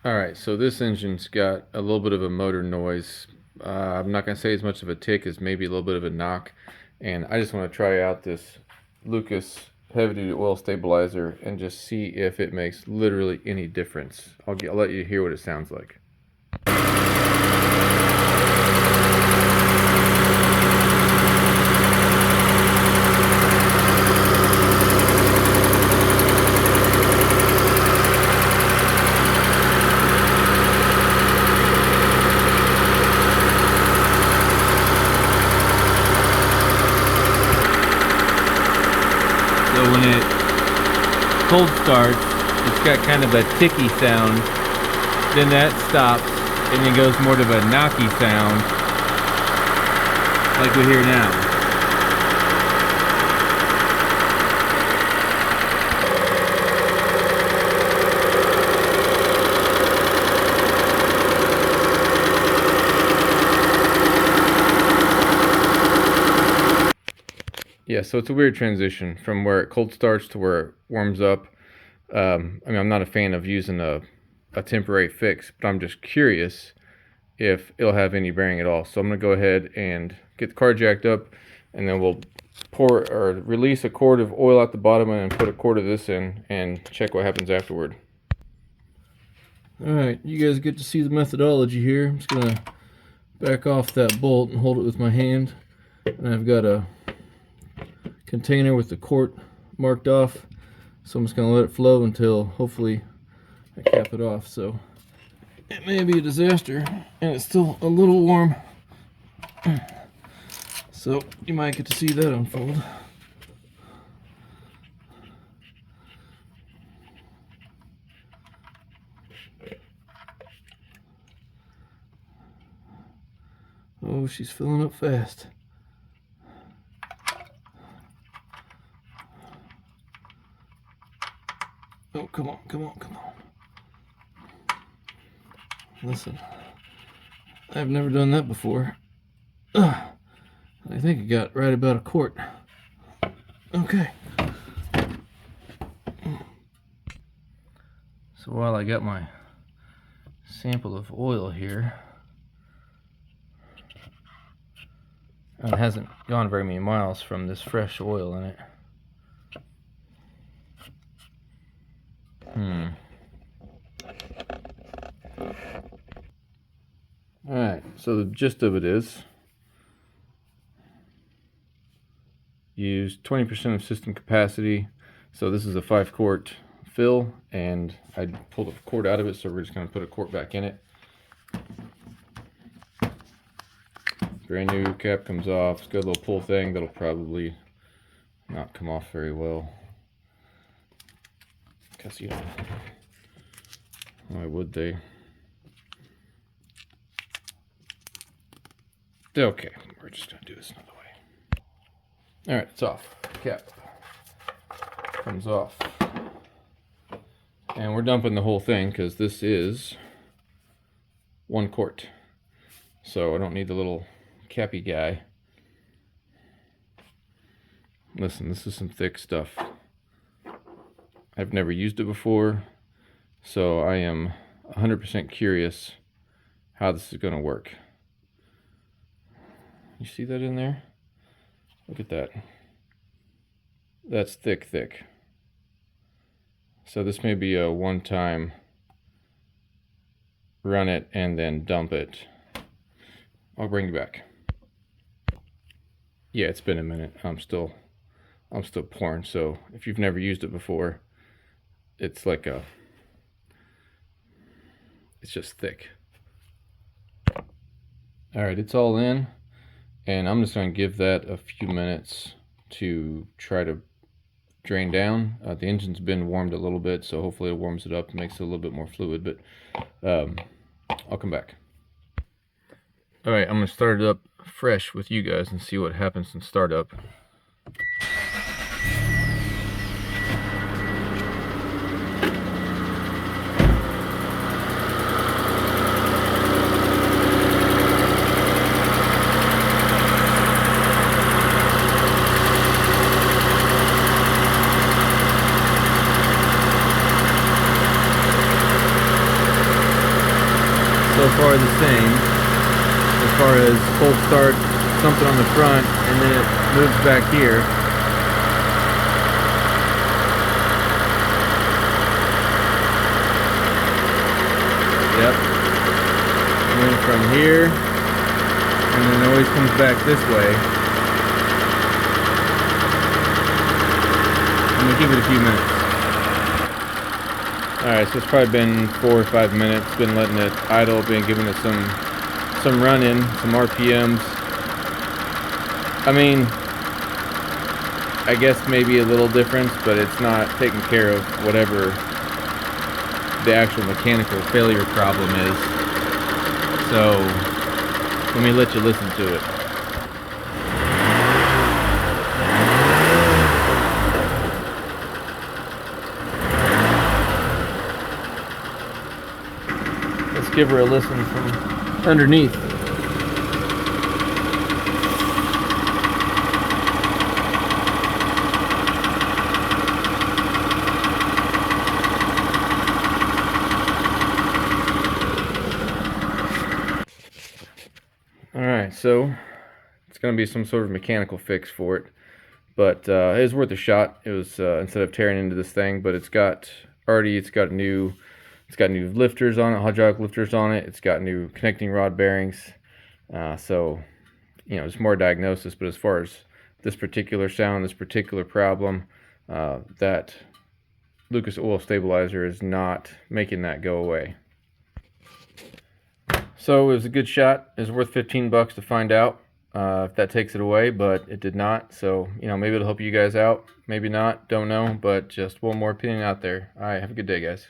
Alright, so this engine's got a little bit of a motor noise. I'm not going to say as much of a tick as maybe a little bit of a knock. And I just want to try out this Lucas heavy duty oil stabilizer and just see if it makes literally any difference. I'll let you hear what it sounds like. So when it cold starts, it's got kind of a ticky sound. Then that stops and it goes more to a knocky sound, like we hear now. Yeah, so it's a weird transition from where it cold starts to where it warms up. I mean, I'm not a fan of using a temporary fix, but I'm just curious if it'll have any bearing at all. So I'm going to go ahead and get the car jacked up, and then we'll pour or release a quart of oil at the bottom and then put a quart of this in and check what happens afterward. Alright, you guys get to see the methodology here. I'm just going to back off that bolt and hold it with my hand. And I've got a container with the quart marked off, so I'm just going to let it flow until hopefully I cap it off. So it may be a disaster, and it's still a little warm, so you might get to see that unfold. Oh, she's filling up fast. Oh, come on, come on, come on. Listen, I've never done that before. I think I got right about a quart. Okay. So while I got my sample of oil here, and it hasn't gone very many miles from this fresh oil in it. Alright, so the gist of it is use 20% of system capacity. So this is a 5-quart fill, and I pulled a quart out of it, so we're just going to put a quart back in it. Brand new cap comes off. It's got a little pull thing that'll probably not come off very well, because, you know, why would they? Okay, we're just going to do this another way. Alright, it's off. Cap comes off. And we're dumping the whole thing because this is 1 quart. So I don't need the little cappy guy. Listen, this is some thick stuff. I've never used it before, so I am 100% curious how this is going to work. You see that in there? Look at that. That's thick, thick. So this may be a one-time run it and then dump it. I'll bring you back. Yeah, it's been a minute. I'm still pouring. So if you've never used it before, it's like it's just thick. All right, it's all in. And I'm just going to give that a few minutes to try to drain down. The engine's been warmed a little bit, so hopefully it warms it up and makes it a little bit more fluid, but I'll come back. Alright, I'm going to start it up fresh with you guys and see what happens in startup. so far the same. As far as cold start, something on the front, and then it moves back here. Yep. And then from here, and then it always comes back this way. I'm gonna give it a few minutes. Alright, so it's probably been 4 or 5 minutes. Been letting it idle, been giving it some run-in, some RPMs. I mean, I guess maybe a little difference, but it's not taking care of whatever the actual mechanical failure problem is. So let me let you listen to it. Let's give her a listen from underneath. Alright, so it's going to be some sort of mechanical fix for it, but it was worth a shot. It was instead of tearing into this thing, but it's got new lifters on it, hydraulic lifters on it. It's got new connecting rod bearings. So it's more diagnosis, but as far as this particular sound, this particular problem, that Lucas Oil Stabilizer is not making that go away. So it was a good shot. It was worth $15 to find out if that takes it away, but it did not. So maybe it'll help you guys out, maybe not, don't know, but just one more opinion out there. All right, have a good day, guys.